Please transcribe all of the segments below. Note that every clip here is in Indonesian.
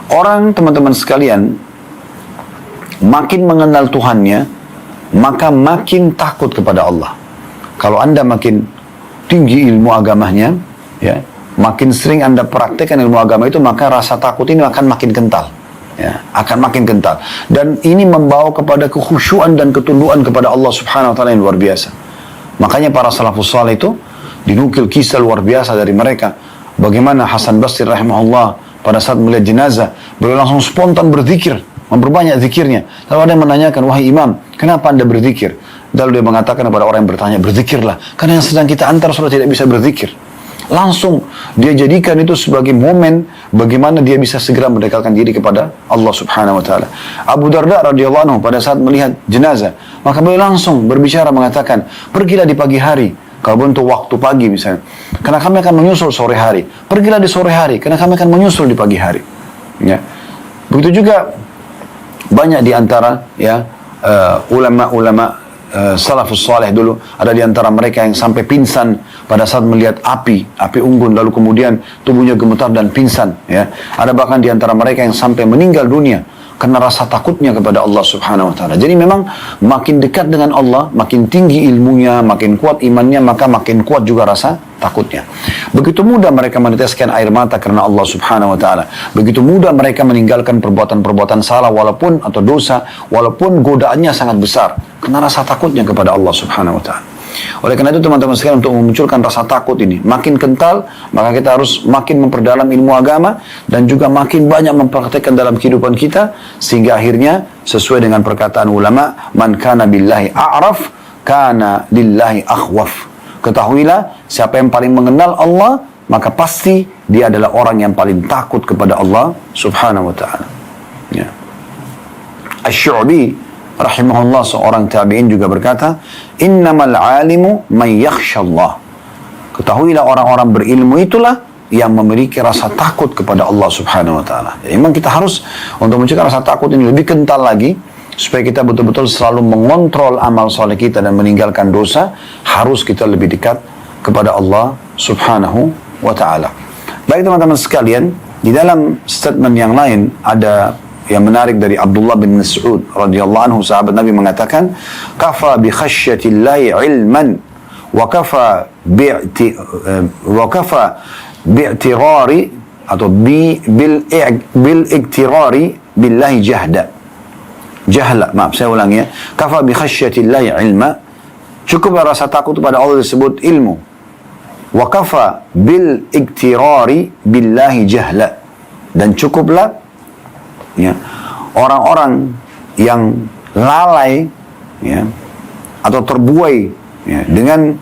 Orang, teman-teman sekalian, makin mengenal Tuhannya, maka makin takut kepada Allah. Kalau Anda makin tinggi ilmu agamanya, ya, makin sering Anda praktekkan ilmu agama itu, maka rasa takut ini akan makin kental. Ya, akan makin kental. Dan ini membawa kepada kekhusyuan dan ketundukan kepada Allah Subhanahu wa taala yang luar biasa. Makanya para salafus saleh itu dinukil kisah luar biasa dari mereka. Bagaimana Hasan Basri rahimahullah pada saat melihat jenazah, beliau langsung spontan berzikir, memperbanyak zikirnya. Lalu ada yang menanyakan, wahai imam, kenapa Anda berzikir? Lalu dia mengatakan kepada orang yang bertanya, berzikirlah, karena yang sedang kita antar sudah tidak bisa berzikir. Langsung dia jadikan itu sebagai momen bagaimana dia bisa segera mendekatkan diri kepada Allah Subhanahu wa taala. Abu Darda radhiyallahu anhu pada saat melihat jenazah, maka beliau langsung berbicara mengatakan, pergilah di pagi hari, kalau untuk waktu pagi misalnya, karena kami akan menyusul sore hari. Pergilah di sore hari, karena kami akan menyusul di pagi hari. Ya. Begitu juga banyak di antara ya ulama-ulama salafus saleh dulu, ada di antara mereka yang sampai pingsan pada saat melihat api unggun, lalu kemudian tubuhnya gemetar dan pingsan, ya. Ada bahkan di antara mereka yang sampai meninggal dunia karena rasa takutnya kepada Allah Subhanahu wa taala. Jadi memang makin dekat dengan Allah, makin tinggi ilmunya, makin kuat imannya, maka makin kuat juga rasa takutnya. Begitu mudah mereka meneteskan air mata karena Allah Subhanahu wa taala. Begitu mudah mereka meninggalkan perbuatan-perbuatan salah walaupun atau dosa, walaupun godaannya sangat besar, karena rasa takutnya kepada Allah Subhanahu wa taala. Oleh karena itu teman-teman sekalian, untuk memunculkan rasa takut ini makin kental, maka kita harus makin memperdalam ilmu agama dan juga makin banyak mempraktekkan dalam kehidupan kita, sehingga akhirnya sesuai dengan perkataan ulama, man kana billahi a'raf kana lillahi akhwaf. Ketahuilah, siapa yang paling mengenal Allah, maka pasti dia adalah orang yang paling takut kepada Allah Subhanahu wa taala. Ya. Asy-Syu'bi rahimahullah, seorang tabi'in, juga berkata, innamal alimu man yakhshallah. Ketahuilah, orang-orang berilmu itulah yang memiliki rasa takut kepada Allah Subhanahu wa taala. Jadi memang kita harus, untuk mencegah rasa takut ini lebih kental lagi, supaya kita betul-betul selalu mengontrol amal soleh kita dan meninggalkan dosa, harus kita lebih dekat kepada Allah Subhanahu wa taala. Baik teman-teman sekalian, di dalam statement yang lain ada yang menarik dari Abdullah bin Mas'ud radhiyallahu anhu, sahabat Nabi, mengatakan, kafa bi khasyatillahi ilman wa kafa bi'tirari atau bil iktirari billahi jahla. Maaf, saya ulangi ya. Kafa bi khasyatillahi ilma, cukuplah rasa takut kepada Allah disebut ilmu. Wa kafa bil iktirari billahi jahla, dan cukuplah ya orang-orang yang lalai ya atau terbuai ya dengan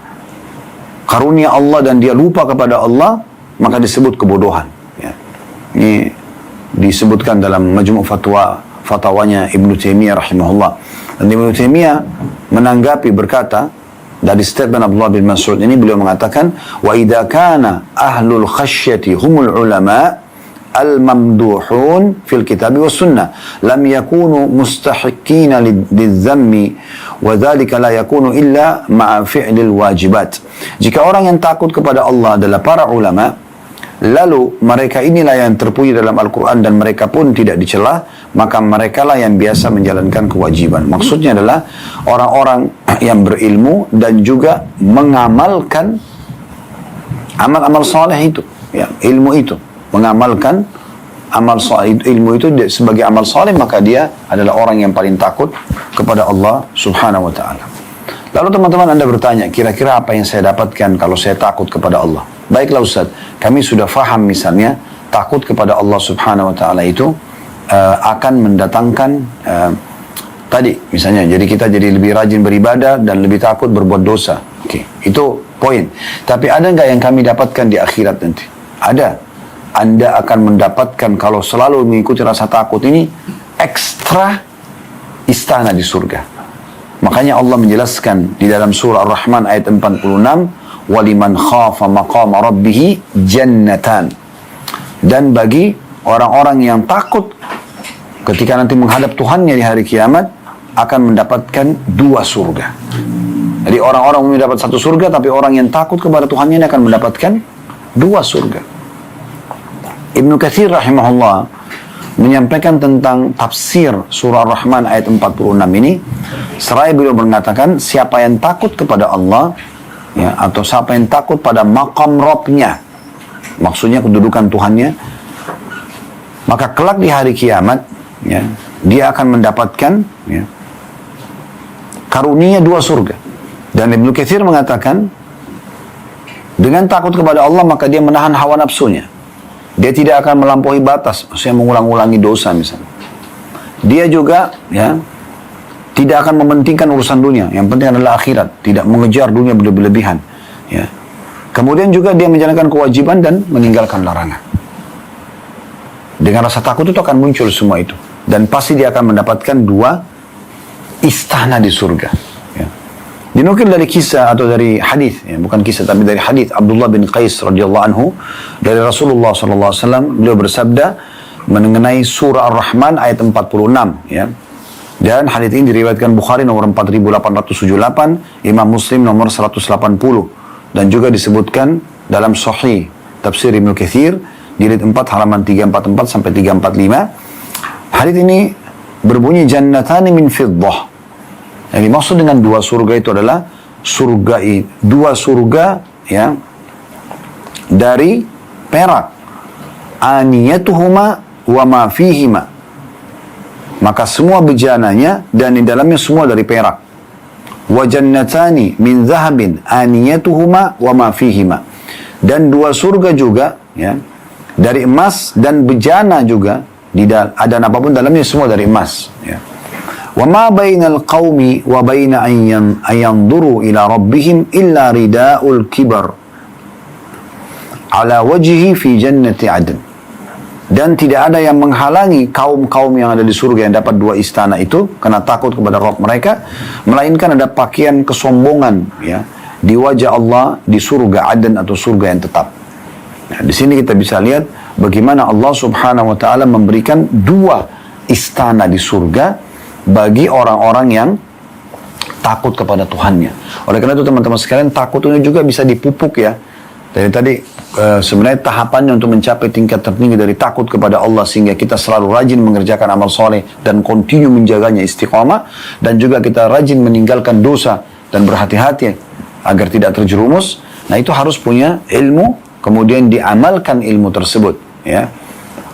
karunia Allah dan dia lupa kepada Allah, maka disebut kebodohan ya. Ini disebutkan dalam majmu' fatwanya Ibnu Taimiyah rahimahullah. Dan Ibnu Taimiyah menanggapi berkata, dari statement Abdullah bin Mas'ud ini beliau mengatakan, wa idza kana ahlul khasyati humul ulama al-mamduhun fil kitab wa sunnah lam yakunu mustahiqina lidh-dhammi wa dhalika la yakunu illa ma'a fi'lil wajibat. Jika orang yang takut kepada Allah adalah para ulama, lalu mereka inilah yang terpuji dalam Al-Quran dan mereka pun tidak dicela, maka mereka lah yang biasa menjalankan kewajiban. Maksudnya adalah orang-orang yang berilmu dan juga mengamalkan amal-amal saleh itu, ya, ilmu itu, mengamalkan amal saleh, ilmu itu sebagai amal saleh, maka dia adalah orang yang paling takut kepada Allah Subhanahu wa taala. Lalu teman-teman Anda bertanya, kira-kira apa yang saya dapatkan kalau saya takut kepada Allah? Baiklah Ustaz, kami sudah faham misalnya takut kepada Allah Subhanahu wa taala itu akan mendatangkan tadi misalnya, jadi kita jadi lebih rajin beribadah dan lebih takut berbuat dosa. Oke, itu poin. Tapi ada nggak yang kami dapatkan di akhirat nanti? Ada. Anda akan mendapatkan, kalau selalu mengikuti rasa takut ini, ekstra istana di surga. Makanya Allah menjelaskan di dalam surah Ar-Rahman ayat 46, waliman khafa maqama rabbih jannatan. Dan bagi orang-orang yang takut ketika nanti menghadap Tuhannya di hari kiamat, akan mendapatkan 2 surga. Jadi orang-orang mendapat 1 surga, tapi orang yang takut kepada Tuhannya ini akan mendapatkan 2 surga. Ibnu Katsir rahimahullah menyampaikan tentang tafsir surah Ar-Rahman ayat 46 ini, seraya beliau mengatakan siapa yang takut kepada Allah, ya, atau siapa yang takut pada maqam Rabbnya, maksudnya kedudukan Tuhannya, maka kelak di hari kiamat, ya, dia akan mendapatkan, ya, karunia 2 surga. Dan Ibnu Katsir mengatakan dengan takut kepada Allah maka dia menahan hawa nafsunya. Dia tidak akan melampaui batas, maksudnya mengulang-ulangi dosa misalnya. Dia juga, ya, tidak akan mementingkan urusan dunia. Yang penting adalah akhirat, tidak mengejar dunia berlebihan. Ya. Kemudian juga dia menjalankan kewajiban dan meninggalkan larangan. Dengan rasa takut itu akan muncul semua itu, dan pasti dia akan mendapatkan 2 istana di surga. Ya. Dinukil dari kisah atau dari hadis, ya, bukan kisah tapi dari hadis Abdullah bin Qais radhiyallahu anhu dari Rasulullah sallallahu alaihi wasallam, beliau bersabda mengenai surah Ar-Rahman ayat 46, ya. Dan hadis ini diriwayatkan Bukhari nomor 4878, Imam Muslim nomor 180, dan juga disebutkan dalam Sahih Tafsir Ibnu Katsir jilid 4 halaman 344 sampai 345. Hadis ini berbunyi jannatani min fiddah. Yang dimaksud dengan 2 surga itu adalah 2 surga, ya, dari perak. Aniyatuhuma wa ma fihima. Maka semua bejananya dan di dalamnya semua dari perak. Wa jannatani min zahabin aniyatuhuma wa ma fihima. Dan 2 surga juga, ya, dari emas dan bejana juga, ada apapun dalamnya semua dari emas, ya. Wa ma bainal qaumi wa baina an yanzuru ila rabbihim illa ridaul kibar ala wajhi fi jannati adn. Dan tidak ada yang menghalangi kaum-kaum yang ada di surga yang dapat 2 istana itu karena takut kepada Rabb mereka, melainkan ada pakaian kesombongan, ya, di wajah Allah di surga Aden atau surga yang tetap. Nah, di sini kita bisa lihat bagaimana Allah Subhanahu wa taala memberikan 2 istana di surga bagi orang-orang yang takut kepada Tuhannya. Oleh karena itu teman-teman sekalian, takut ini juga bisa dipupuk, ya. Dari tadi sebenarnya tahapannya untuk mencapai tingkat tertinggi dari takut kepada Allah sehingga kita selalu rajin mengerjakan amal soleh dan continue menjaganya istiqamah, dan juga kita rajin meninggalkan dosa dan berhati-hati agar tidak terjerumus. Nah, itu harus punya ilmu, kemudian diamalkan ilmu tersebut, ya.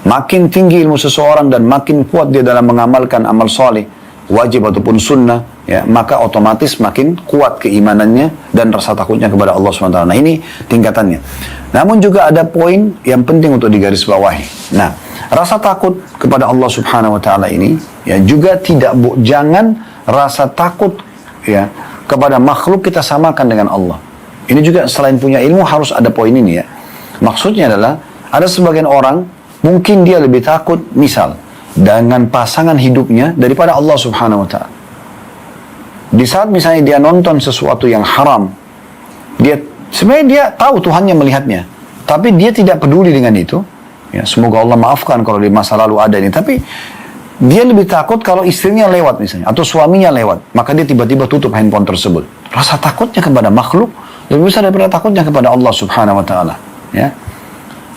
Makin tinggi ilmu seseorang dan makin kuat dia dalam mengamalkan amal soleh, wajib ataupun sunnah, ya, maka otomatis makin kuat keimanannya dan rasa takutnya kepada Allah SWT. Nah, ini tingkatannya. Namun juga ada poin yang penting untuk digarisbawahi. Nah, rasa takut kepada Allah Subhanahu wa taala ini, ya, juga jangan rasa takut, ya, kepada makhluk kita samakan dengan Allah. Ini juga selain punya ilmu harus ada poin ini, ya. Maksudnya adalah ada sebagian orang mungkin dia lebih takut misal dengan pasangan hidupnya daripada Allah Subhanahu wa taala. Di saat misalnya dia nonton sesuatu yang haram, sebenarnya dia tahu Tuhannya melihatnya, tapi dia tidak peduli dengan itu. Ya, semoga Allah maafkan kalau di masa lalu ada ini, tapi dia lebih takut kalau istrinya lewat misalnya, atau suaminya lewat, maka dia tiba-tiba tutup handphone tersebut. Rasa takutnya kepada makhluk lebih besar daripada takutnya kepada Allah Subhanahu wa taala. Ya.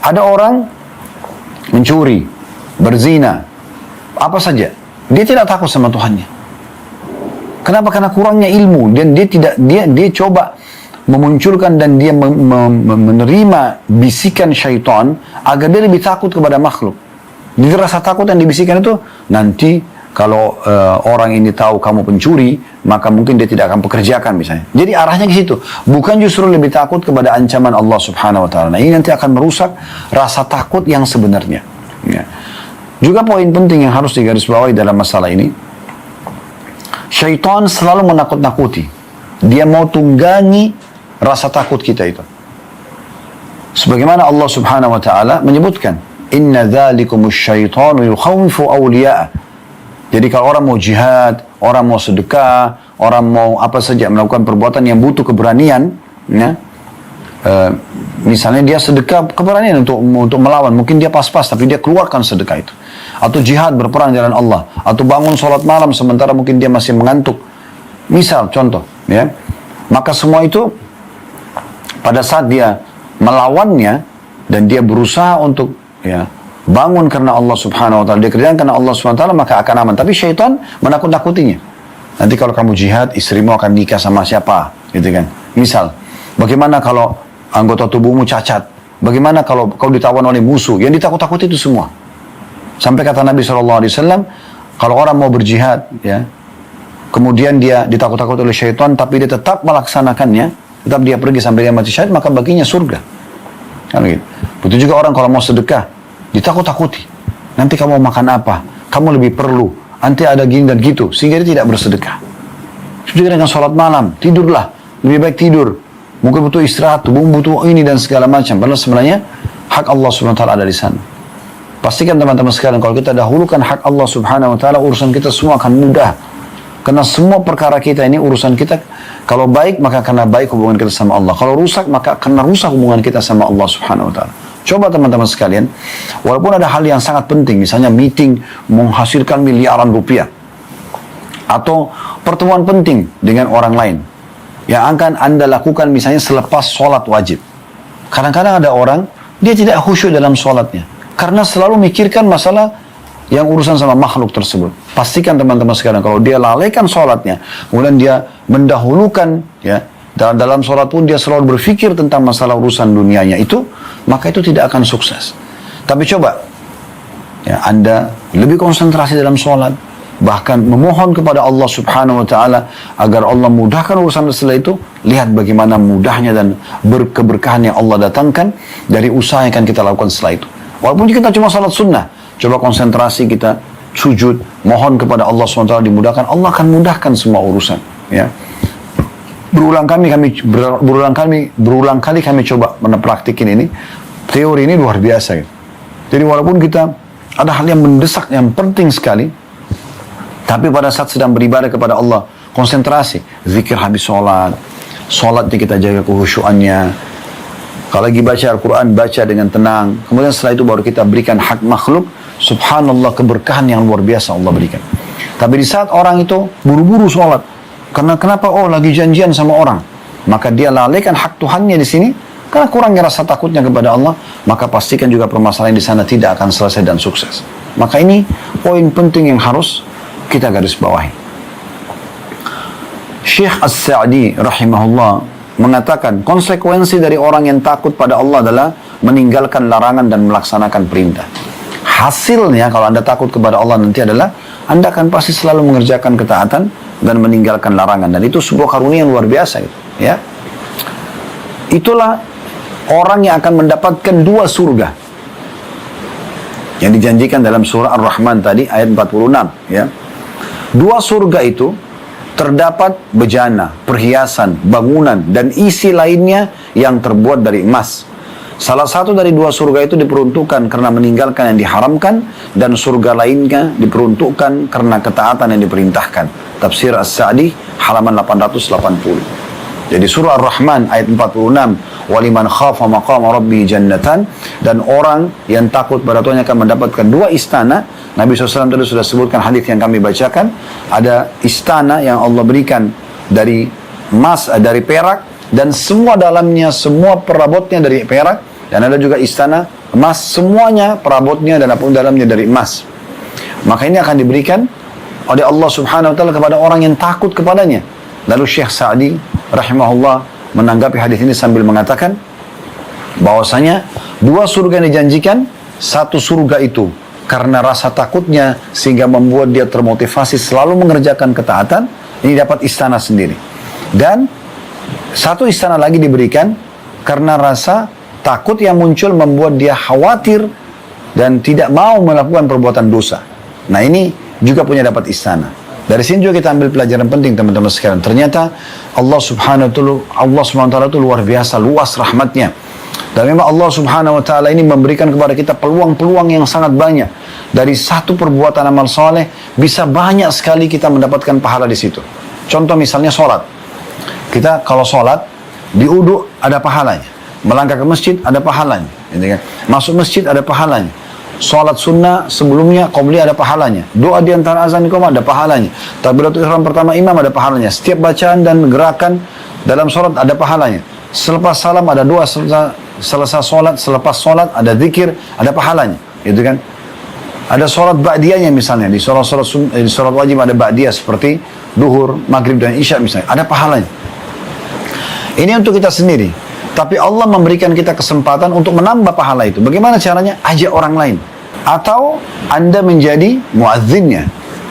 Ada orang mencuri, berzina, apa saja, dia tidak takut sama Tuhannya. Kenapa? Karena kurangnya ilmu, dan dia coba memunculkan dan dia menerima bisikan syaitan agar dia lebih takut kepada makhluk. Jadi rasa takut yang dibisikkan itu, nanti kalau orang ini tahu kamu pencuri, maka mungkin dia tidak akan pekerjakan misalnya. Jadi arahnya ke situ, bukan justru lebih takut kepada ancaman Allah Subhanahu wa taala. Nah, ini nanti akan merusak rasa takut yang sebenarnya. Ya. Juga poin penting yang harus digarisbawahi dalam masalah ini, syaitan selalu menakut-nakuti. Dia mau tunggangi rasa takut kita itu. Sebagaimana Allah Subhanahu wa taala menyebutkan, "Inna dzalikumus syaitanu yukhawifu awliya'a." Jadi kalau orang mau jihad, orang mau sedekah, orang mau apa saja melakukan perbuatan yang butuh keberanian, ya, misalnya dia sedekah keberanian untuk melawan, mungkin dia pas-pas tapi dia keluarkan sedekah itu, atau jihad berperang jalan Allah, atau bangun sholat malam sementara mungkin dia masih mengantuk, misal contoh, ya, maka semua itu pada saat dia melawannya dan dia berusaha untuk, ya, bangun karena Allah subhanahu wa ta'ala, dia kerjakan karena Allah subhanahu wa ta'ala, maka akan aman. Tapi syaitan menakut-nakutinya. Nanti kalau kamu jihad, istrimu akan nikah sama siapa, gitu kan. Misal, bagaimana kalau anggota tubuhmu cacat? Bagaimana kalau kau ditawan oleh musuh? Yang ditakut-takuti itu semua. Sampai kata Nabi SAW, kalau orang mau berjihad, ya, kemudian dia ditakut-takuti oleh syaitan, tapi dia tetap melaksanakannya, tetap dia pergi sampai dia mati syahid, maka baginya surga. Kan gitu. Begitu juga orang kalau mau sedekah, ditakut-takuti. Nanti kamu mau makan apa? Kamu lebih perlu. Nanti ada gini dan gitu. Sehingga dia tidak bersedekah. Juga dengan sholat malam. Tidurlah. Lebih baik tidur. Mungkin butuh istirahat. Tubuh butuh ini dan segala macam. Padahal sebenarnya hak Allah subhanahu wa ta'ala ada di sana. Pastikan teman-teman sekalian, kalau kita dahulukan hak Allah subhanahu wa ta'ala, urusan kita semua akan mudah. Karena semua perkara kita ini, urusan kita, kalau baik, maka karena baik hubungan kita sama Allah. Kalau rusak, maka karena rusak hubungan kita sama Allah subhanahu wa ta'ala. Coba teman-teman sekalian, walaupun ada hal yang sangat penting, misalnya meeting menghasilkan miliaran rupiah, atau pertemuan penting dengan orang lain, yang akan Anda lakukan misalnya selepas sholat wajib. Kadang-kadang ada orang, dia tidak khusyuk dalam sholatnya, karena selalu mikirkan masalah yang urusan sama makhluk tersebut. Pastikan teman-teman sekalian, kalau dia lalaikan sholatnya, kemudian dia mendahulukan, ya, dalam sholat pun dia selalu berpikir tentang masalah urusan dunianya itu, maka itu tidak akan sukses. Tapi coba, ya, Anda lebih konsentrasi dalam sholat, bahkan memohon kepada Allah subhanahu wa ta'ala agar Allah mudahkan urusan setelah itu. Lihat bagaimana mudahnya dan keberkahan yang Allah datangkan dari usaha yang akan kita lakukan setelah itu. Walaupun kita cuma sholat sunnah, coba konsentrasi kita, sujud, mohon kepada Allah SWT dimudahkan, Allah akan mudahkan semua urusan. Ya. Berulang kali kami coba praktikin ini, teori ini luar biasa. Gitu. Jadi walaupun kita ada hal yang mendesak, yang penting sekali, tapi pada saat sedang beribadah kepada Allah, konsentrasi, zikir habis sholat, sholatnya kita jaga kehusyuannya. Kalau lagi baca Al-Quran, baca dengan tenang. Kemudian setelah itu baru kita berikan hak makhluk. Subhanallah, keberkahan yang luar biasa Allah berikan. Tapi di saat orang itu buru-buru sholat, karena kenapa? Oh, lagi janjian sama orang. Maka dia lalaikan hak Tuhannya di sini, karena kurangnya rasa takutnya kepada Allah. Maka pastikan juga permasalahan di sana tidak akan selesai dan sukses. Maka ini poin penting yang harus kita garis bawahi. Syekh As-Sa'di rahimahullah mengatakan, konsekuensi dari orang yang takut pada Allah adalah meninggalkan larangan dan melaksanakan perintah. Hasilnya kalau Anda takut kepada Allah nanti adalah Anda akan pasti selalu mengerjakan ketaatan dan meninggalkan larangan. Dan itu sebuah karunia yang luar biasa. Gitu, ya. Itulah orang yang akan mendapatkan 2 surga yang dijanjikan dalam surah Ar-Rahman tadi ayat 46. Ya. 2 surga itu terdapat bejana, perhiasan, bangunan, dan isi lainnya yang terbuat dari emas. Salah satu dari 2 surga itu diperuntukkan karena meninggalkan yang diharamkan, dan surga lainnya diperuntukkan karena ketaatan yang diperintahkan. Tafsir As-Sa'di halaman 880. Jadi surah Ar-Rahman ayat 46, waliman khafa maqama rabbi jannatan, dan orang yang takut pada Tuhan akan mendapatkan 2 istana. Nabi SAW tadi sudah sebutkan hadis yang kami bacakan, ada istana yang Allah berikan dari emas, dari perak, dan semua dalamnya, semua perabotnya dari perak, dan ada juga istana emas, semuanya perabotnya dan apapun dalamnya dari emas. Maka ini akan diberikan oleh Allah Subhanahu wa taala kepada orang yang takut kepadanya. Lalu Syekh Sa'di rahimahullah menanggapi hadis ini sambil mengatakan bahwasanya 2 surga yang dijanjikan, 1 surga itu karena rasa takutnya sehingga membuat dia termotivasi selalu mengerjakan ketaatan, ini dapat istana sendiri. Dan 1 istana lagi diberikan karena rasa takut yang muncul membuat dia khawatir dan tidak mau melakukan perbuatan dosa. Nah, ini juga punya dapat istana. Dari sini juga kita ambil pelajaran penting teman-teman sekalian. Ternyata Allah Subhanahu wa taala itu luar biasa luas rahmatnya. Dan memang Allah Subhanahu wa taala ini memberikan kepada kita peluang-peluang yang sangat banyak. Dari 1 perbuatan amal soleh bisa banyak sekali kita mendapatkan pahala di situ. Contoh misalnya sholat. Kita kalau sholat di wudu ada pahalanya. Melangkah ke masjid ada pahalanya. Masuk masjid ada pahalanya. Sholat sunnah sebelumnya qabliyah ada pahalanya. Doa di antara azan iqamah ada pahalanya. Takbiratul ihram pertama imam ada pahalanya. Setiap bacaan dan gerakan dalam sholat ada pahalanya. Selepas salam ada doa, selesai sholat, selepas sholat ada zikir, ada pahalanya. gitu kan. Ada sholat ba'diyahnya misalnya, di sholat wajib ada ba'diyah seperti duhur, maghrib dan isya misalnya, ada pahalanya. Ini untuk kita sendiri. Tapi Allah memberikan kita kesempatan untuk menambah pahala itu. Bagaimana caranya? Ajak orang lain. Atau Anda menjadi muazzinnya,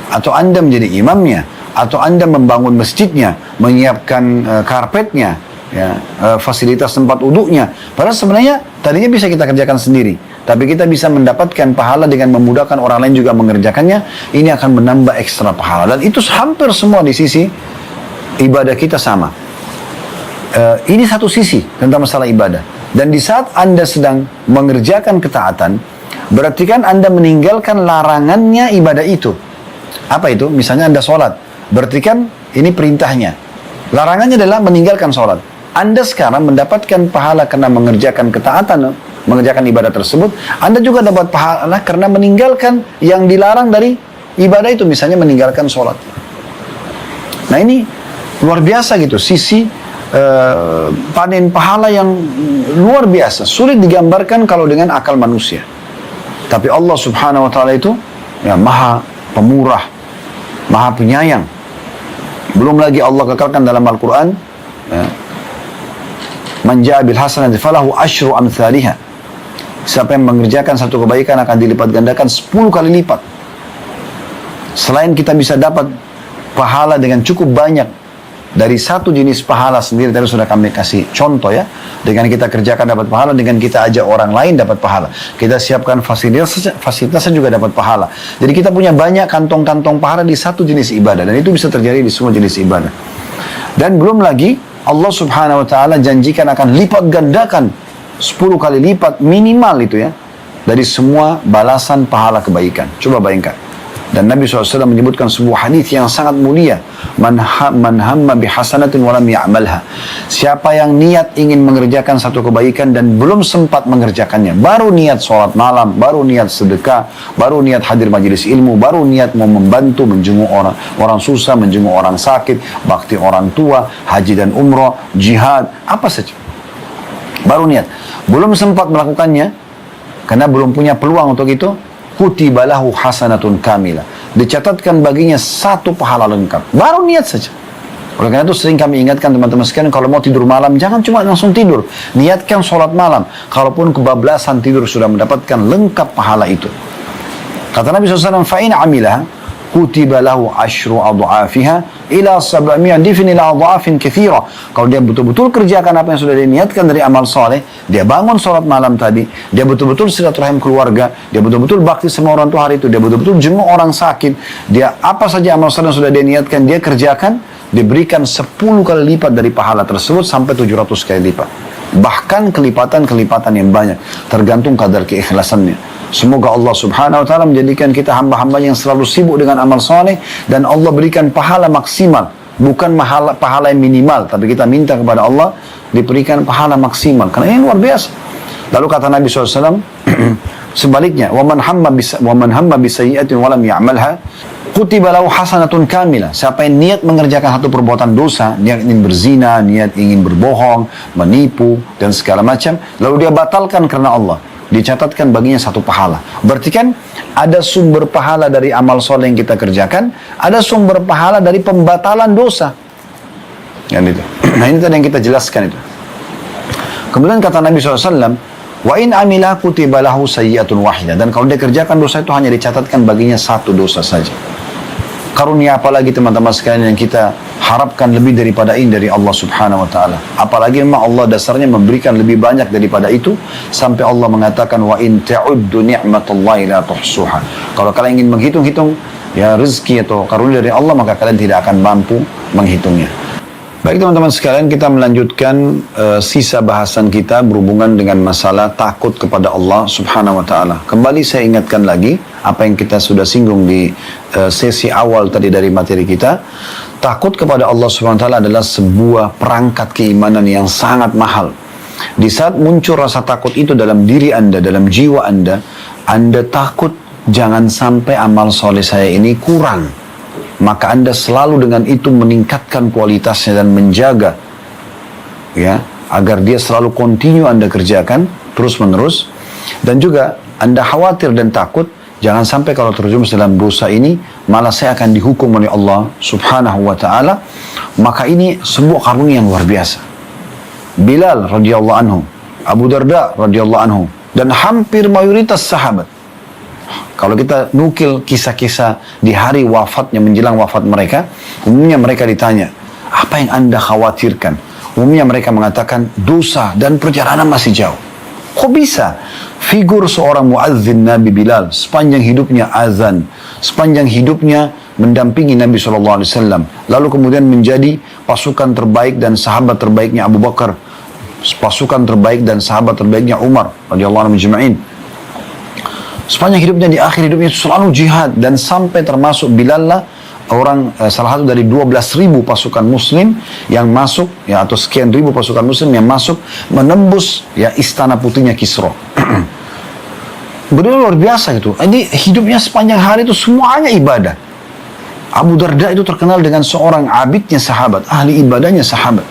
atau Anda menjadi imamnya, atau Anda membangun masjidnya, menyiapkan karpetnya, ya, fasilitas tempat uduknya. Padahal sebenarnya tadinya bisa kita kerjakan sendiri. Tapi kita bisa mendapatkan pahala dengan memudahkan orang lain juga mengerjakannya. Ini akan menambah ekstra pahala. Dan itu hampir semua di sisi ibadah kita sama. Ini satu sisi tentang masalah ibadah. Dan di saat Anda sedang mengerjakan ketaatan, berarti kan Anda meninggalkan larangannya ibadah itu. Apa itu? Misalnya Anda sholat. Berarti kan ini perintahnya. Larangannya adalah meninggalkan sholat. Anda sekarang mendapatkan pahala karena mengerjakan ketaatan, mengerjakan ibadah tersebut. Anda juga dapat pahala karena meninggalkan yang dilarang dari ibadah itu. Misalnya meninggalkan sholat. Nah ini luar biasa gitu. Sisi panen pahala yang luar biasa. Sulit digambarkan kalau dengan akal manusia. Tapi Allah subhanahu wa ta'ala itu ya, maha pemurah, maha penyayang. Belum lagi Allah kekalkan dalam Al-Quran, ya, man ja'a bil hasanati falahu asyru amthaliha. Siapa yang mengerjakan satu kebaikan akan dilipat gandakan 10 kali lipat. Selain kita bisa dapat pahala dengan cukup banyak dari satu jenis pahala sendiri, tadi sudah kami kasih contoh ya, dengan kita kerjakan dapat pahala, dengan kita ajak orang lain dapat pahala, kita siapkan fasilitasnya juga dapat pahala. Jadi kita punya banyak kantong-kantong pahala di satu jenis ibadah, dan itu bisa terjadi di semua jenis ibadah. Dan belum lagi Allah subhanahu wa ta'ala janjikan akan lipat gandakan 10 kali lipat minimal itu ya, dari semua balasan pahala kebaikan. Coba bayangkan. Dan Nabi SAW menyebutkan sebuah hadis yang sangat mulia. Man hamma bihasanatin walam ya'malha. Siapa yang niat ingin mengerjakan satu kebaikan dan belum sempat mengerjakannya. Baru niat sholat malam, baru niat sedekah, baru niat hadir majelis ilmu, baru niat mau membantu, menjenguk orang susah, menjenguk orang sakit, bakti orang tua, haji dan umrah, jihad, apa saja. Baru niat. Belum sempat melakukannya, karena belum punya peluang untuk itu, kutiba lahu hasanatun kamila. Dicatatkan baginya satu pahala lengkap. Baru niat saja. Oleh karena itu sering kami ingatkan teman-teman sekalian, kalau mau tidur malam, jangan cuma langsung tidur. Niatkan sholat malam. Kalaupun kebablasan tidur sudah mendapatkan lengkap pahala itu. Kata Nabi SAW, fa'in amilah, kutiba lahu asyru adha'afiha ila 700 difin ila adha'afin kathira. Kalau dia betul-betul kerjakan apa yang sudah diniatkan dari amal soleh, dia bangun sholat malam tadi, dia betul-betul silaturahim keluarga, dia betul-betul bakti sama orang tua hari itu, dia betul-betul jenguk orang sakit, dia apa saja amal soleh yang sudah dia niatkan, dia kerjakan, diberikan 10 kali lipat dari pahala tersebut sampai 700 kali lipat. Bahkan kelipatan-kelipatan yang banyak, tergantung kadar keikhlasannya. Semoga Allah subhanahu wa ta'ala menjadikan kita hamba-hamba yang selalu sibuk dengan amal soleh, dan Allah berikan pahala maksimal, bukan pahala yang minimal, tapi kita minta kepada Allah diberikan pahala maksimal, karena ini luar biasa. Lalu kata Nabi SAW, sebaliknya, وَمَنْ هَمَّ بِسَيِّئَةٍ وَلَمْ يَعْمَلْهَا kutiba lahu hasanatun kamilah. Siapa yang niat mengerjakan satu perbuatan dosa, niat ingin berzina, niat ingin berbohong, menipu, dan segala macam, lalu dia batalkan karena Allah, dicatatkan baginya satu pahala. Berarti kan ada sumber pahala dari amal soleh yang kita kerjakan, ada sumber pahala dari pembatalan dosa. Kan itu. Nah ini tadi yang kita jelaskan itu. Kemudian kata Nabi SAW, wa in amila kutiba lahu sayyi'atun wahidah. Dan kalau dia kerjakan dosa itu hanya dicatatkan baginya satu dosa saja. Karunia apalagi teman-teman sekalian yang kita harapkan lebih daripada ini dari Allah subhanahu wa ta'ala. Apalagi memang Allah dasarnya memberikan lebih banyak daripada itu, sampai Allah mengatakan wa in ta'uddu ni'matallahi la tuhsuha. Kalau kalian ingin menghitung-hitung ya rezeki atau karunia dari Allah, maka kalian tidak akan mampu menghitungnya. Baik teman-teman sekalian, kita melanjutkan sisa bahasan kita berhubungan dengan masalah takut kepada Allah subhanahu wa ta'ala. Kembali saya ingatkan lagi apa yang kita sudah singgung di sesi awal tadi dari materi kita. Takut kepada Allah subhanahu wa ta'ala adalah sebuah perangkat keimanan yang sangat mahal. Di saat muncul rasa takut itu dalam diri Anda, dalam jiwa Anda takut jangan sampai amal soleh saya ini kurang. Maka Anda selalu dengan itu meningkatkan kualitasnya dan menjaga ya, agar dia selalu continue Anda kerjakan terus menerus. Dan juga Anda khawatir dan takut, jangan sampai kalau terjerumus dalam dosa ini, malah saya akan dihukum oleh Allah subhanahu wa ta'ala. Maka ini sebuah karunia yang luar biasa. Bilal radhiyallahu anhu, Abu Darda radhiyallahu anhu, dan hampir mayoritas sahabat. Kalau kita nukil kisah-kisah di hari wafatnya, menjelang wafat mereka, umumnya mereka ditanya, apa yang Anda khawatirkan? Umumnya mereka mengatakan, dosa dan perjalanan masih jauh. Kok bisa? Figur seorang muazzin Nabi Bilal, sepanjang hidupnya azan, sepanjang hidupnya mendampingi Nabi SAW, lalu kemudian menjadi pasukan terbaik dan sahabat terbaiknya Abu Bakar, pasukan terbaik dan sahabat terbaiknya Umar radhiyallahu anhu ajma'in. Sepanjang hidupnya, di akhir hidupnya selalu jihad, dan sampai termasuk Bilal lah orang salah satu dari 12.000 pasukan muslim yang masuk, ya, atau sekian ribu pasukan muslim yang masuk menembus, ya, istana putihnya Kisra. Beliau luar biasa gitu. Ini hidupnya sepanjang hari itu semuanya ibadah. Abu Darda itu terkenal dengan seorang abidnya sahabat, ahli ibadahnya sahabat.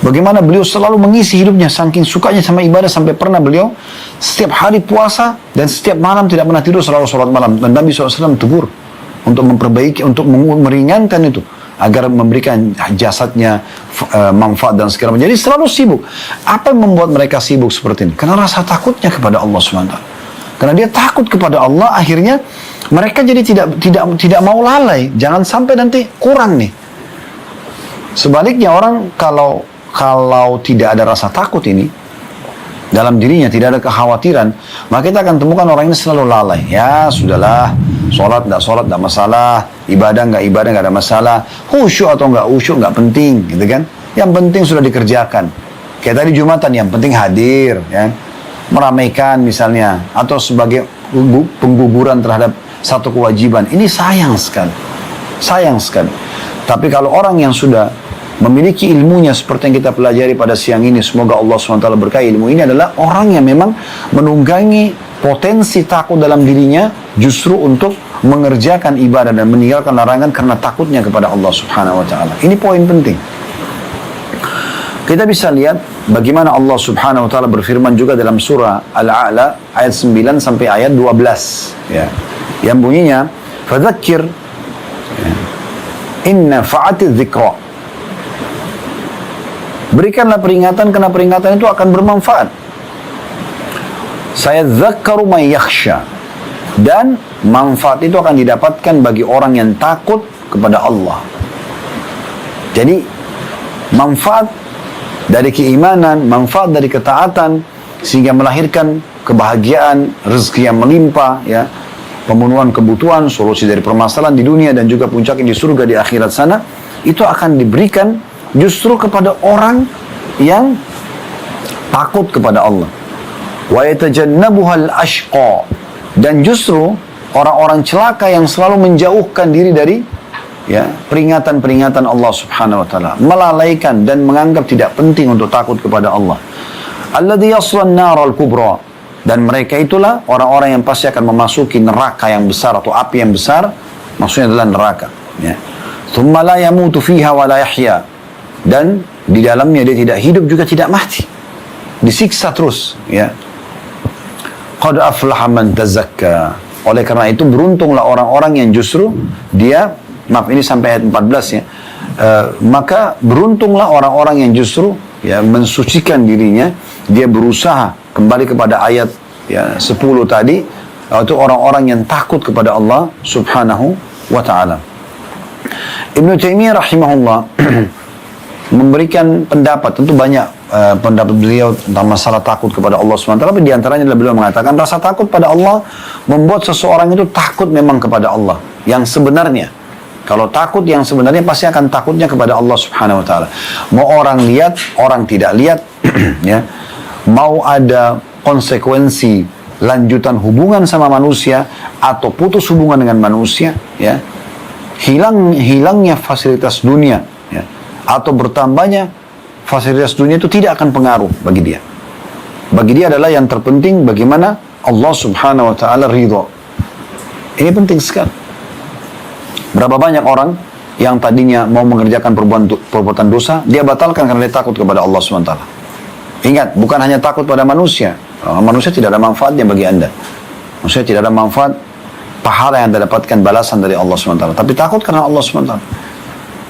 Bagaimana beliau selalu mengisi hidupnya, saking sukanya sama ibadah, sampai pernah beliau setiap hari puasa dan setiap malam tidak pernah tidur, selalu sholat malam. Dan Nabi SAW tegur untuk memperbaiki, untuk meringankan itu, agar memberikan jasadnya manfaat dan segala macam. Jadi selalu sibuk. Apa yang membuat mereka sibuk seperti ini? Karena rasa takutnya kepada Allah SWT. Karena dia takut kepada Allah, akhirnya mereka jadi tidak mau lalai. Jangan sampai nanti kurang nih. Sebaliknya orang kalau tidak ada rasa takut ini dalam dirinya, tidak ada kekhawatiran, maka kita akan temukan orang ini selalu lalai. Ya sudahlah, sholat tidak masalah, ibadah nggak ada masalah, khusyuk atau nggak khusyuk nggak penting, gitu kan? Yang penting sudah dikerjakan. Kayak tadi Jumatan, yang penting hadir, ya, meramaikan misalnya, atau sebagai pengguguran terhadap satu kewajiban. Ini sayang sekali, sayang sekali. Tapi kalau orang yang sudah memiliki ilmunya seperti yang kita pelajari pada siang ini, semoga Allah SWT berkahi ilmu ini, adalah orang yang memang menunggangi potensi takut dalam dirinya justru untuk mengerjakan ibadah dan meninggalkan larangan karena takutnya kepada Allah Subhanahu wa ta'ala. Ini poin penting. Kita bisa lihat bagaimana Allah Subhanahu wa ta'ala berfirman juga dalam surah Al-A'la ayat 9 sampai ayat 12, ya, yang bunyinya, fadzakir, ya, inna fa'ati dzikra. Berikanlah peringatan, karena peringatan itu akan bermanfaat. Saya dzakkaru may yakhsha, dan manfaat itu akan didapatkan bagi orang yang takut kepada Allah. Jadi manfaat dari keimanan, manfaat dari ketaatan, sehingga melahirkan kebahagiaan, rezeki yang melimpah, ya, pemenuhan kebutuhan, solusi dari permasalahan di dunia, dan juga puncaknya di surga di akhirat sana, itu akan diberikan justru kepada orang yang takut kepada Allah. Wa yatajannabuhal ashqa, dan justru orang-orang celaka yang selalu menjauhkan diri dari, ya, peringatan-peringatan Allah Subhanahu wa taala, melalaikan dan menganggap tidak penting untuk takut kepada Allah. Alladzi yaslan naral kubra, dan mereka itulah orang-orang yang pasti akan memasuki neraka yang besar atau api yang besar, maksudnya adalah neraka, ya. Tsumma la yamutu fiha wa la yahya, dan di dalamnya dia tidak hidup juga tidak mati, disiksa terus, ya. Qad aflaha man tazakka. Oleh karena itu beruntunglah orang-orang yang justru dia, maaf ini sampai ayat 14, ya, maka beruntunglah orang-orang yang justru, ya, mensucikan dirinya, dia berusaha kembali kepada ayat, ya, 10 tadi, yaitu orang-orang yang takut kepada Allah Subhanahu wa ta'ala. Ibnu Taimiyah rahimahullah memberikan pendapat, tentu banyak pendapat beliau tentang masalah takut kepada Allah SWT, tapi diantaranya adalah beliau mengatakan rasa takut pada Allah membuat seseorang itu takut memang kepada Allah yang sebenarnya. Kalau takut yang sebenarnya pasti akan takutnya kepada Allah Subhanahu wa ta'ala. Mau orang lihat, orang tidak lihat, ya, mau ada konsekuensi lanjutan hubungan sama manusia atau putus hubungan dengan manusia, ya, hilangnya fasilitas dunia, ya, atau bertambahnya fasilitas dunia itu tidak akan pengaruh bagi dia. Bagi dia adalah yang terpenting bagaimana Allah Subhanahu wa ta'ala ridho. Ini penting sekali. Berapa banyak orang yang tadinya mau mengerjakan perbuatan dosa, dia batalkan karena dia takut kepada Allah Subhanahu wa ta'ala. Ingat, bukan hanya takut pada manusia. Manusia tidak ada manfaatnya bagi Anda. Maksudnya tidak ada manfaat pahala yang Anda dapatkan balasan dari Allah SWT. Tapi takut karena Allah SWT.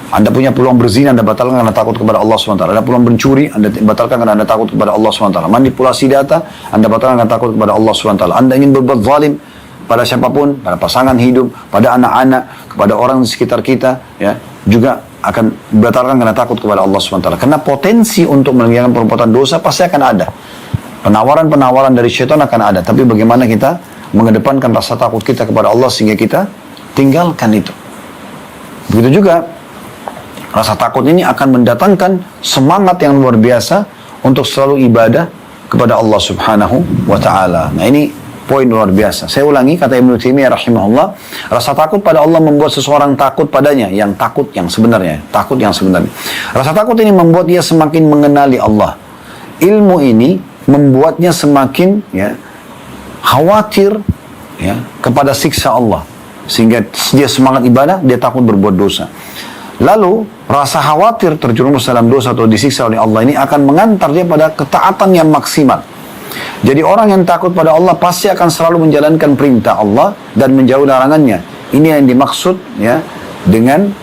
Anda punya peluang berzina, Anda batalkan karena takut kepada Allah SWT. Anda peluang mencuri, Anda batalkan karena Anda takut kepada Allah SWT. Manipulasi data, Anda batalkan karena takut kepada Allah SWT. Anda ingin berbuat zalim pada siapapun, pada pasangan hidup, pada anak-anak, kepada orang di sekitar kita, ya, juga akan batalkan karena takut kepada Allah SWT. Karena potensi untuk meninggalkan perbuatan dosa pasti akan ada. Penawaran-penawaran dari syaitan akan ada. Tapi bagaimana kita mengedepankan rasa takut kita kepada Allah sehingga kita tinggalkan itu. Begitu juga rasa takut ini akan mendatangkan semangat yang luar biasa untuk selalu ibadah kepada Allah Subhanahu wa Ta'ala. Nah, ini poin luar biasa. Saya ulangi kata Ibnu Taimiyah rahimahullah, rasa takut pada Allah membuat seseorang takut padanya, yang takut yang sebenarnya, takut yang sebenarnya. Rasa takut ini membuat dia semakin mengenali Allah. Ilmu ini membuatnya semakin, ya, khawatir, ya, kepada siksa Allah, sehingga dia semangat ibadah, dia takut berbuat dosa. Lalu rasa khawatir terjerumus dalam dosa atau disiksa oleh Allah ini akan mengantar dia pada ketaatan yang maksimal. Jadi orang yang takut pada Allah pasti akan selalu menjalankan perintah Allah dan menjauh larangannya. Ini yang dimaksud, ya, dengan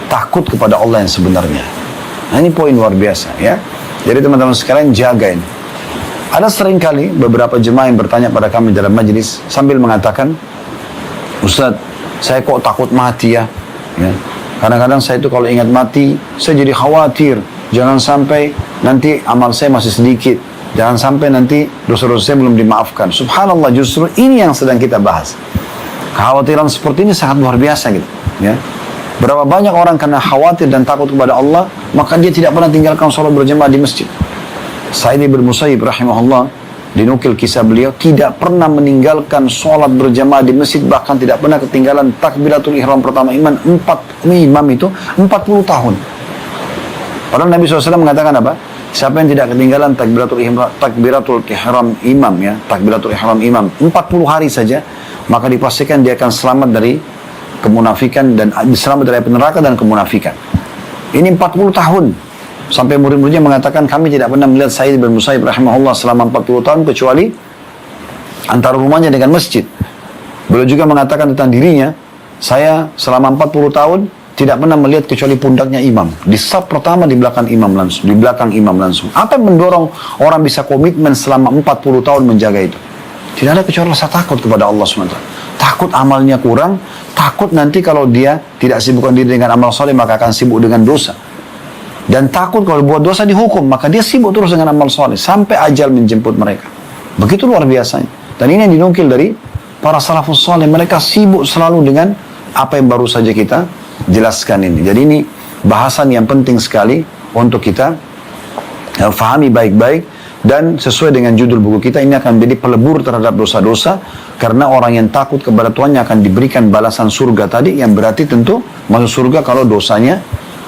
takut kepada Allah yang sebenarnya. Nah, ini poin luar biasa, ya. Jadi teman-teman sekalian jaga ini. Ada seringkali beberapa jemaah yang bertanya pada kami dalam majlis sambil mengatakan, Ustaz, saya kok takut mati ya? Ya. Kadang-kadang saya itu kalau ingat mati, saya jadi khawatir. Jangan sampai nanti amal saya masih sedikit. Jangan sampai nanti dosa-dosa saya belum dimaafkan. Subhanallah, justru ini yang sedang kita bahas. Kekhawatiran seperti ini sangat luar biasa gitu. Ya. Berapa banyak orang karena khawatir dan takut kepada Allah, maka dia tidak pernah tinggalkan sholat berjamaah di masjid. Sa'id bin Musayyib rahimahullah, dinukil kisah beliau, tidak pernah meninggalkan sholat berjamaah di masjid, bahkan tidak pernah ketinggalan takbiratul ihram pertama imam itu 40 tahun. Padahal Nabi SAW mengatakan apa? Siapa yang tidak ketinggalan takbiratul ihram imam, ya, takbiratul ihram imam 40 hari saja, maka dipastikan dia akan selamat dari kemunafikan dan selamat dari api neraka dan kemunafikan. Ini 40 tahun. Sampai murid-muridnya mengatakan, kami tidak pernah melihat Sa'id bin Musayyib rahimahullah selama 40 tahun kecuali antara rumahnya dengan masjid. Beliau juga mengatakan tentang dirinya, saya selama 40 tahun tidak pernah melihat kecuali pundaknya imam. Di saf pertama di belakang imam langsung, di belakang imam langsung. Apa yang mendorong orang bisa komitmen selama 40 tahun menjaga itu? Tidak ada kecuali rasa takut kepada Allah SWT. Takut amalnya kurang, takut nanti kalau dia tidak sibukkan diri dengan amal soleh maka akan sibuk dengan dosa. Dan takut kalau buat dosa dihukum, maka dia sibuk terus dengan amal soleh sampai ajal menjemput mereka. Begitu luar biasanya. Dan ini yang dinukil dari para salafus soleh, mereka sibuk selalu dengan apa yang baru saja kita jelaskan ini. Jadi ini bahasan yang penting sekali untuk kita fahami baik-baik, dan sesuai dengan judul buku kita, ini akan menjadi pelebur terhadap dosa-dosa, karena orang yang takut kepada Tuhannya akan diberikan balasan surga tadi, yang berarti tentu masuk surga kalau dosanya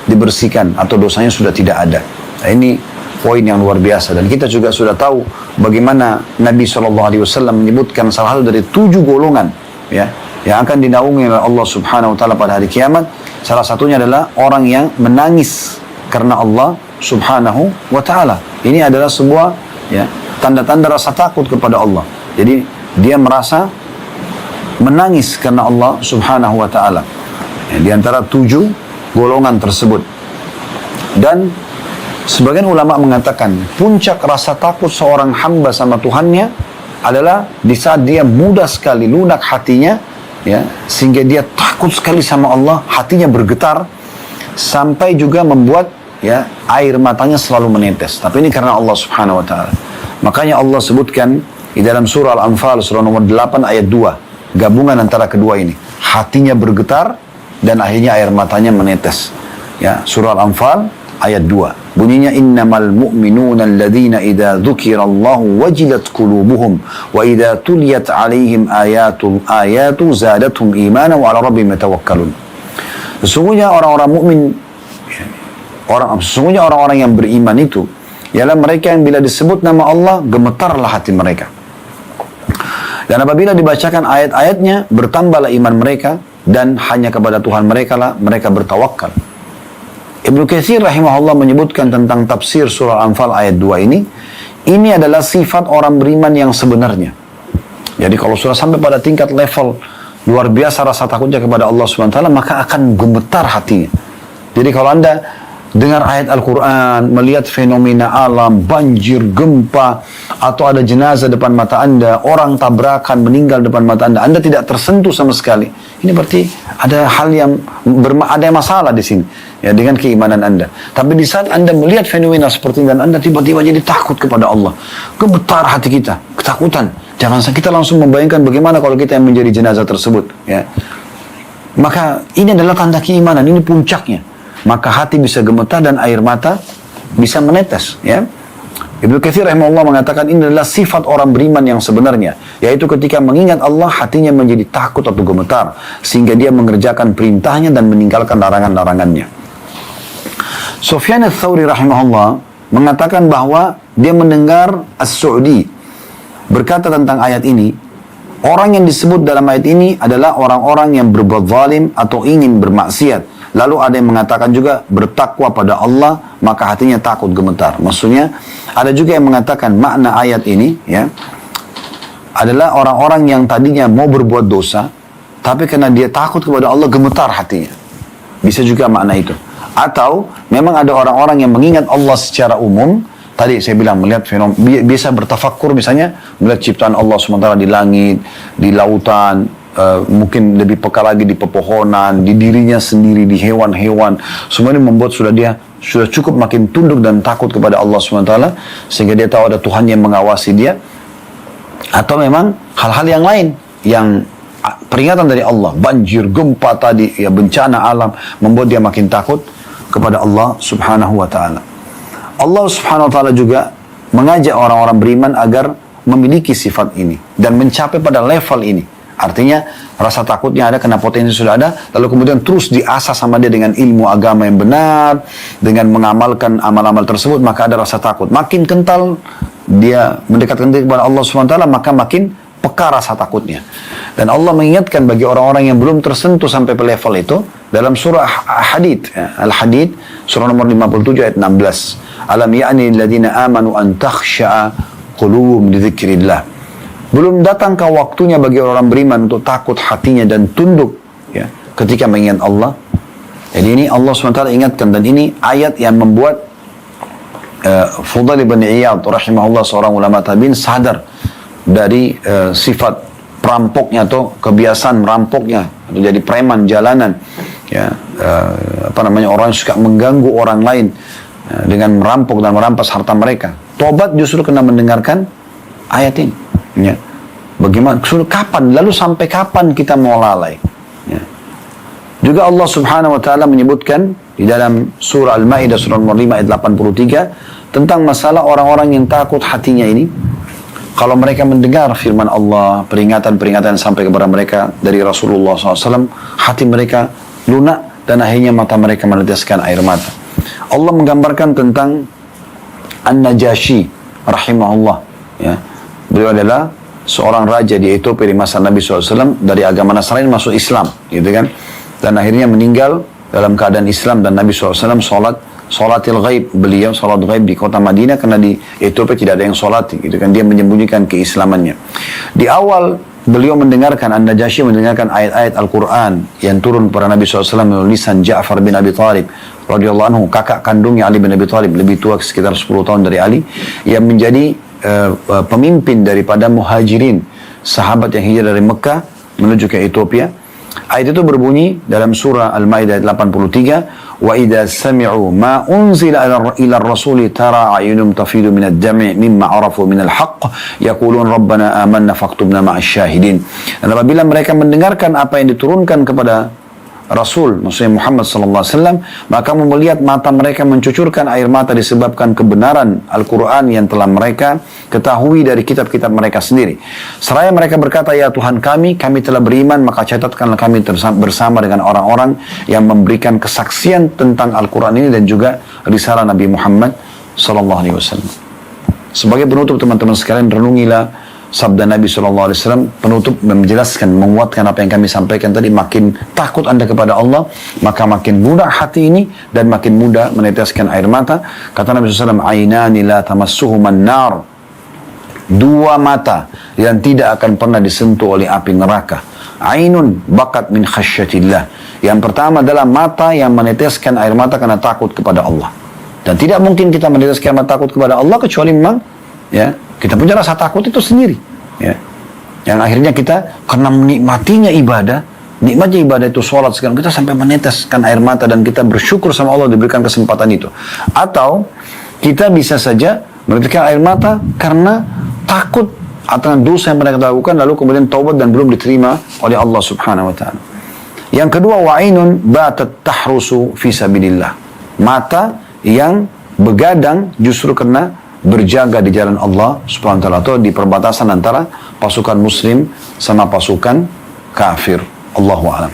dibersihkan atau dosanya sudah tidak ada. Nah, ini poin yang luar biasa. Dan kita juga sudah tahu bagaimana Nabi SAW menyebutkan salah satu dari 7 golongan, ya, yang akan dinaungi oleh Allah Subhanahu wa Ta'ala pada hari kiamat. Salah satunya adalah orang yang menangis karena Allah Subhanahu wa Ta'ala. Ini adalah sebuah, ya, tanda-tanda rasa takut kepada Allah. Jadi dia merasa menangis karena Allah Subhanahu wa Ta'ala. Ya, di antara 7 golongan tersebut. Dan sebagian ulama mengatakan puncak rasa takut seorang hamba sama Tuhannya adalah di saat dia mudah sekali lunak hatinya, ya, sehingga dia takut sekali sama Allah, hatinya bergetar sampai juga membuat, ya, air matanya selalu menetes. Tapi ini karena Allah Subhanahu wa Ta'ala. Makanya Allah sebutkan di dalam surah Al-Anfal surah nomor 8 ayat 2, gabungan antara kedua ini, hatinya bergetar dan akhirnya air matanya menetes. Ya, surah Al-Anfal ayat 2. Bunyinya, innamal mu'minuna alladhina idza dzukirallahu wajilat qulubuhum wa idza tuliyat 'alaihim ayatu zadatuhum imanan wa 'ala rabbihim yatawakkalun. Sesungguhnya orang-orang mukmin, sesungguhnya orang-orang yang beriman itu ialah mereka yang bila disebut nama Allah gemetarlah hati mereka. Dan apabila dibacakan ayat-ayatnya bertambahlah iman mereka, dan hanya kepada Tuhan mereka lah mereka bertawakal. Ibnu Katsir rahimahullah menyebutkan tentang tafsir surah Al-Anfal ayat 2 ini adalah sifat orang beriman yang sebenarnya. Jadi kalau sudah sampai pada tingkat level luar biasa rasa takutnya kepada Allah SWT, maka akan gemetar hatinya. Jadi kalau Anda dengar ayat Al-Quran, melihat fenomena alam, banjir, gempa, atau ada jenazah depan mata Anda, orang tabrakan, meninggal depan mata Anda, Anda tidak tersentuh sama sekali. Ini berarti ada hal yang ada masalah di sini, ya, dengan keimanan Anda. Tapi di saat Anda melihat fenomena seperti ini dan Anda tiba-tiba jadi takut kepada Allah, gemetar hati kita, ketakutan. Jangan kita langsung membayangkan bagaimana kalau kita yang menjadi jenazah tersebut, ya. Maka ini adalah tanda keimanan, ini puncaknya. Maka hati bisa gemetar dan air mata bisa menetes, ya. Ibnu Katsir rahimahullah mengatakan ini adalah sifat orang beriman yang sebenarnya, yaitu ketika mengingat Allah hatinya menjadi takut atau gemetar sehingga dia mengerjakan perintahnya dan meninggalkan larangan-larangannya. Sufyan ats-Tsauri rahimahullah mengatakan bahwa dia mendengar As-Su'di berkata tentang ayat ini, orang yang disebut dalam ayat ini adalah orang-orang yang berbuat zalim atau ingin bermaksiat. Lalu ada yang mengatakan juga bertakwa pada Allah, maka hatinya takut gemetar. Maksudnya, ada juga yang mengatakan makna ayat ini, ya, adalah orang-orang yang tadinya mau berbuat dosa, tapi karena dia takut kepada Allah, gemetar hatinya. Bisa juga makna itu. Atau, memang ada orang-orang yang mengingat Allah secara umum. Tadi saya bilang, melihat fenomena, biasa bertafakkur misalnya, melihat ciptaan Allah SWT di langit, di lautan, mungkin lebih peka lagi di pepohonan, di dirinya sendiri, di hewan-hewan. Semua ini membuat dia sudah cukup makin tunduk dan takut kepada Allah SWT, sehingga dia tahu ada Tuhan yang mengawasi dia. Atau memang hal-hal yang lain, yang peringatan dari Allah, banjir, gempa tadi, ya, bencana alam, membuat dia makin takut kepada Allah Subhanahu wa Ta'ala. Allah Subhanahu wa Ta'ala juga mengajak orang-orang beriman agar memiliki sifat ini dan mencapai pada level ini. Artinya rasa takutnya ada karena potensi sudah ada, lalu kemudian terus diasah sama dia dengan ilmu agama yang benar, dengan mengamalkan amal-amal tersebut, maka ada rasa takut. Makin kental dia mendekatkan diri kepada Allah SWT, maka makin peka rasa takutnya. Dan Allah mengingatkan bagi orang-orang yang belum tersentuh sampai ke level itu, dalam surah Hadid, Al-Hadid, surah nomor 57 ayat 16. Alam ya'ni alladhina amanu an takhsha'a qulubuhum li dzikrillah. Belum datangkah waktunya bagi orang beriman untuk takut hatinya dan tunduk, ya, ketika mengingat Allah. Jadi ini Allah SWT ingatkan, dan ini ayat yang membuat Fudail bin Iyad rahimahullah, seorang ulama tabi'in, sadar dari sifat perampoknya atau kebiasaan merampoknya, atau jadi preman jalanan, ya, orang yang suka mengganggu orang lain dengan merampok dan merampas harta mereka. Tobat justru kena mendengarkan ayat ini. Ya. Bagaimana, kapan, lalu sampai kapan kita mau lalai? Ya. Juga Allah Subhanahu wa Ta'ala menyebutkan di dalam surah Al-Maidah surah nomor 5 ayat 83 tentang masalah orang-orang yang takut hatinya ini. Kalau mereka mendengar firman Allah, peringatan-peringatan sampai kepada mereka dari Rasulullah SAW, hati mereka lunak dan akhirnya mata mereka meneteskan air mata. Allah menggambarkan tentang An-Najashi rahimahullah, ya. Beliau adalah seorang raja di Ethiopia di masa Nabi SAW, dari agama Nasrani masuk Islam, gitu kan. Dan akhirnya meninggal dalam keadaan Islam, dan Nabi SAW sholatil ghaib, beliau sholat ghaib di kota Madinah karena di Ethiopia tidak ada yang sholat, gitu kan. Dia menyembunyikan keislamannya. Di awal beliau mendengarkan, An-Najashi mendengarkan ayat-ayat Al-Quran yang turun kepada Nabi SAW melalui lisan Ja'far bin Abi Thalib radhiyallahu anhu, kakak kandungnya Ali bin Abi Thalib, lebih tua sekitar 10 tahun dari Ali, yang menjadi pemimpin daripada muhajirin, sahabat yang hijrah dari Mekah menuju ke Ethiopia. Ayat itu berbunyi dalam surah Al-Maidah 83, wa idza sami'u ma unzila ila ar-rasuli tara a'yunum tafidu min ad-dam'i mimma arafu min al-haqq yaqulun rabbana amanna faktubna ma'asy syahidin. Dan apabila mereka mendengarkan apa yang diturunkan kepada Rasul, maksudnya Muhammad SAW, maka melihat mata mereka mencucurkan air mata disebabkan kebenaran Al-Quran yang telah mereka ketahui dari kitab-kitab mereka sendiri. Seraya mereka berkata, ya Tuhan kami telah beriman, maka catatkanlah kami bersama dengan orang-orang yang memberikan kesaksian tentang Al-Quran ini dan juga risalah Nabi Muhammad SAW. Sebagai penutup teman-teman sekalian, renungilah sabda Nabi SAW, penutup menjelaskan, menguatkan apa yang kami sampaikan tadi. Makin takut Anda kepada Allah, maka makin mudah hati ini dan makin mudah meneteskan air mata. Kata Nabi SAW, ainani la tamassuhuman nar, Dua mata yang tidak akan pernah disentuh oleh api neraka. Ainun bakat min khasyatillah. Yang pertama adalah mata yang meneteskan air mata karena takut kepada Allah. Dan tidak mungkin kita meneteskan air mata takut kepada Allah kecuali memang ya kita punya rasa takut itu sendiri. Ya. Yang akhirnya kita karena menikmatinya ibadah, nikmatnya ibadah itu sholat sekarang kita sampai meneteskan air mata dan kita bersyukur sama Allah diberikan kesempatan itu. Atau kita bisa saja meneteskan air mata karena takut atas dosa yang pernah kita lakukan lalu kemudian taubat dan belum diterima oleh Allah Subhanahu wa taala. Yang kedua, wa'inun batat tahrusu fi sabilillah. Mata yang begadang justru karena berjaga di jalan Allah Subhanahu wa taala atau di perbatasan antara pasukan muslim sama pasukan kafir. Allahu a'lam.